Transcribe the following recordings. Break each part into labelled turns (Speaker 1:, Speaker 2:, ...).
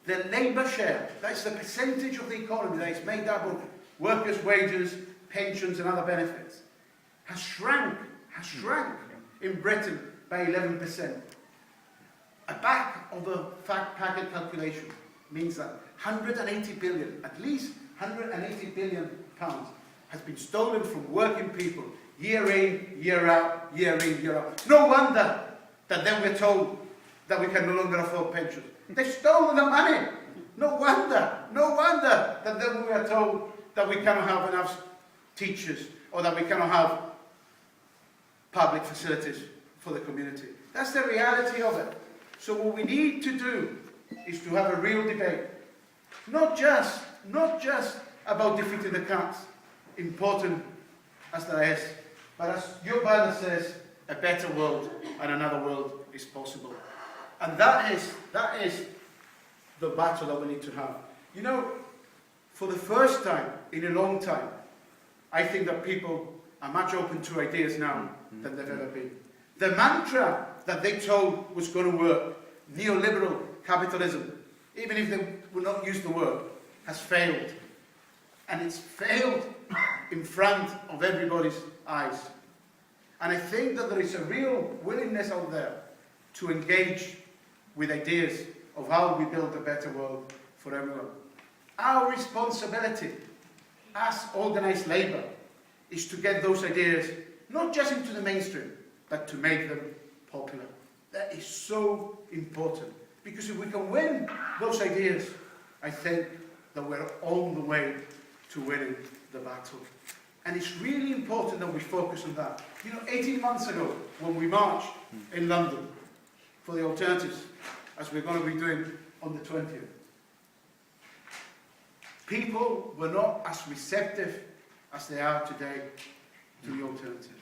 Speaker 1: the labour share, that's the percentage of the economy that is made up of workers' wages, pensions and other benefits, has shrunk in Britain by 11%. A back of the packet calculation means that 180 billion, at least 180 billion pounds, has been stolen from working people year in, year out, year in, year out. No wonder that then we're told that we can no longer afford pensions. They've stolen the money. No wonder that then we are told that we cannot have enough teachers or that we cannot have public facilities for the community. That's the reality of it. So what we need to do is to have a real debate. Not just about defeating the cuts, important as that is, but as your banner says, a better world and another world is possible. And that is the battle that we need to have. You know, for the first time in a long time, I think that people are much open to ideas now than they've ever been. The mantra that they told was going to work, neoliberal capitalism, even if they would not use the word, has failed. And it's failed in front of everybody's eyes. And I think that there is a real willingness out there to engage with ideas of how we build a better world for everyone. Our responsibility as organised labour is to get those ideas not just into the mainstream, but to make them popular. That is so important, because if we can win those ideas, I think that we're on the way to winning the battle. And it's really important that we focus on that. You know, 18 months ago, when we marched in London for the alternatives, as we're going to be doing on the 20th, people were not as receptive as they are today to the alternative.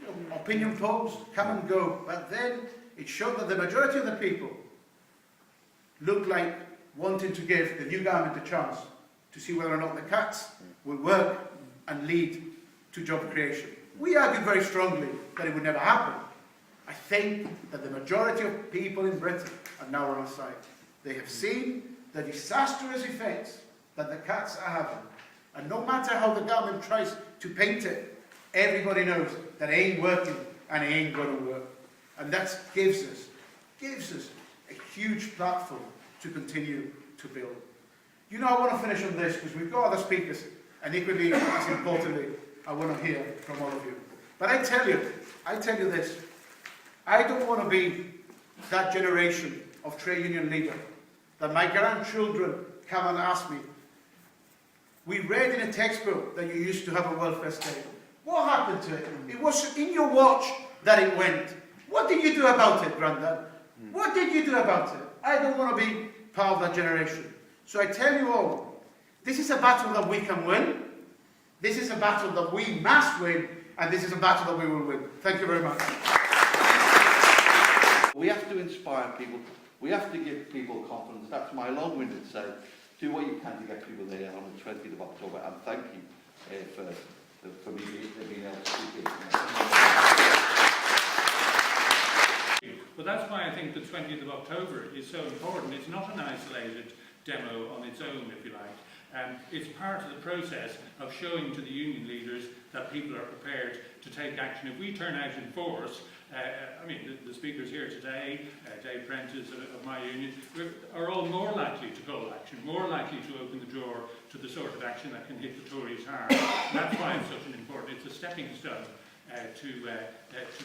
Speaker 1: You know, opinion polls come and go, but then it showed that the majority of the people looked like wanting to give the new government a chance to see whether or not the cuts will work and lead to job creation. We argued very strongly that it would never happen. I think that the majority of people in Britain are now on our side. They have seen the disastrous effects that the cuts are having. And no matter how the government tries to paint it, everybody knows that it ain't working and it ain't going to work. And that gives us a huge platform to continue to build. You know, I want to finish on this because we've got other speakers, and equally as importantly, I want to hear from all of you. But I tell you this, I don't want to be that generation of trade union leader that my grandchildren come and ask me, we read in a textbook that you used to have a welfare state. What happened to it? It was in your watch that it went. What did you do about it, Grandad? What did you do about it? I don't want to be part of that generation. So I tell you all, this is a battle that we can win. This is a battle that we must win. And this is a battle that we will win. Thank you very much.
Speaker 2: We have to inspire people. We have to give people confidence. That's my long-winded say. Do what you can to get people there on the 20th of October. And thank you for me being able to speak here.
Speaker 3: But that's why I think the 20th of October is so important. It's not an isolated demo on its own, if you like. It's part of the process of showing to the union leaders that people are prepared to take action. If we turn out in force, I mean, the speakers here today, Dave Prentice of my union, are all more likely to call action, more likely to open the door to the sort of action that can hit the Tories hard. That's why it's such an important, it's a stepping stone to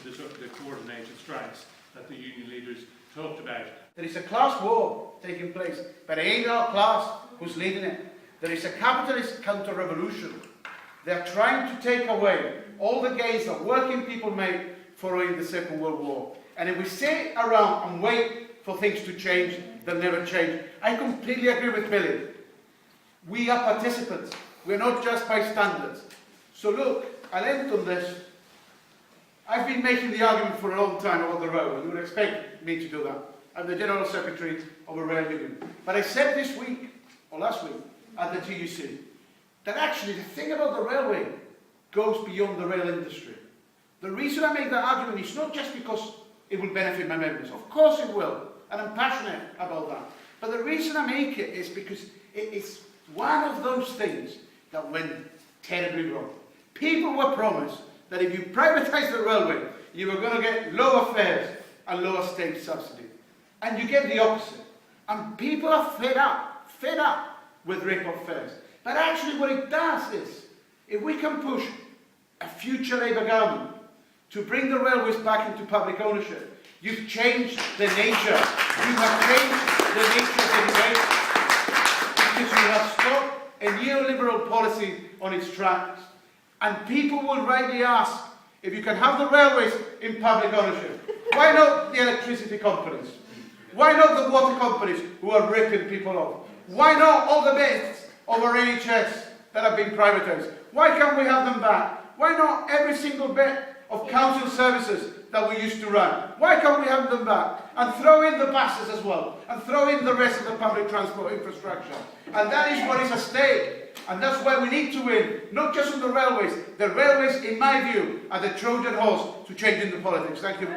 Speaker 3: the sort of the coordinated strikes that the union leaders talked about.
Speaker 1: There is a class war taking place, but it ain't our class who's leading it. There is a capitalist counter-revolution. They are trying to take away all the gains that working people made following the Second World War. And if we sit around and wait for things to change, they'll never change. I completely agree with Billy. We are participants. We're not just bystanders. So look, I'll end on this. I've been making the argument for a long time about the railway. You would expect me to do that. I'm the General Secretary of a rail union. But I said this week, or last week, at the TUC, that actually the thing about the railway goes beyond the rail industry. The reason I make that argument is not just because it will benefit my members. Of course it will, and I'm passionate about that. But the reason I make it is because it's one of those things that went terribly wrong. People were promised that if you privatise the railway, you were going to get lower fares and lower state subsidy. And you get the opposite. And people are fed up with rip-off fares. But actually what it does is, if we can push a future Labour government to bring the railways back into public ownership, you've changed the nature. You have changed the nature of the debate because you have stopped a neoliberal policy on its tracks. And people will rightly ask, if you can have the railways in public ownership, why not the electricity companies? Why not the water companies who are ripping people off? Why not all the bits of our NHS that have been privatised? Why can't we have them back? Why not every single bit of council services that we used to run? Why can't we have them back? And throw in the buses as well, and throw in the rest of the public transport infrastructure. And that is what is at stake. And that's why we need to win, not just on the railways. The railways, in my view, are the Trojan horse to changing the politics. Thank you.